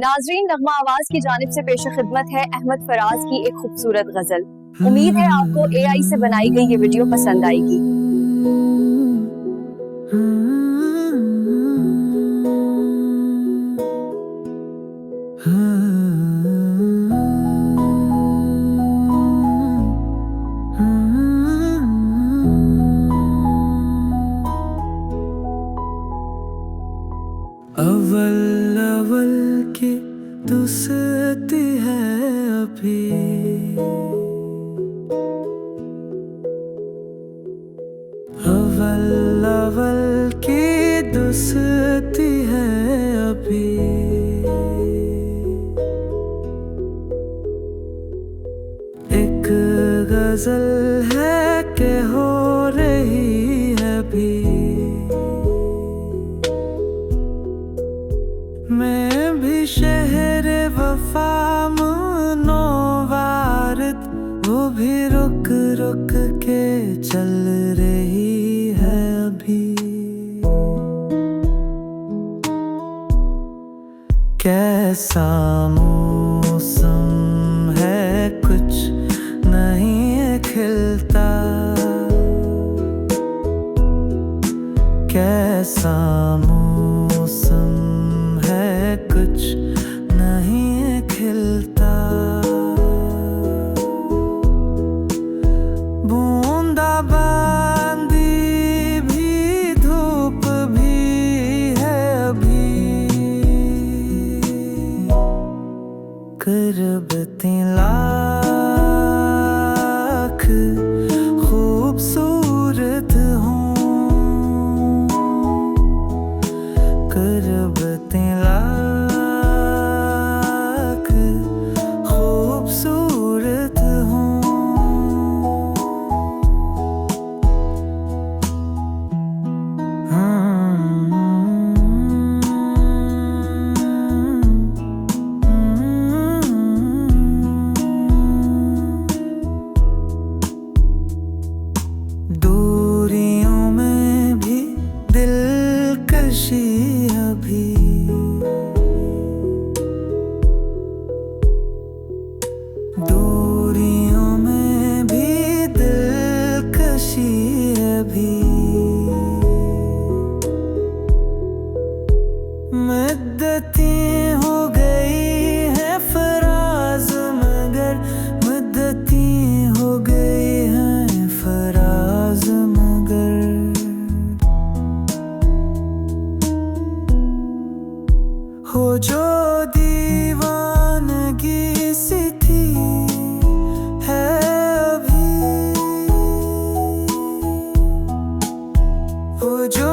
नाजरीन, नगमा आवाज की जानिब से पेश खिदमत है अहमद फराज की एक खूबसूरत गजल। उम्मीद है आपको एआई से बनाई गई ये वीडियो पसंद आएगी। अव्वल अव्वल की दुस्ती है अभी, अव्वल अव्वल की दुस्ती है अभी। एक गजल है कि हो रही है भी, मैं भी शहर वफा मनो वारिद, वो भी रुक रुक के चल रही है अभी। कैसा मौसम है, कुछ नहीं है खिलता, कैसा मौसम है, कुछ नहीं है खिलता। बूंदा बांदी भी, धूप भी है अभी, करबतें लाख खूबसूरत हों, करबतें लाख खूबसूरत हों। दूरियों में भी दिलकशी अभी, दूरियों में भी दिलकशी अभी। मुद्दतें हो गई हैं फराज, मगर मुद्दतें हो गई हैं फराज, मगर हो जो दीवानगी सी थी है अभी, हो जो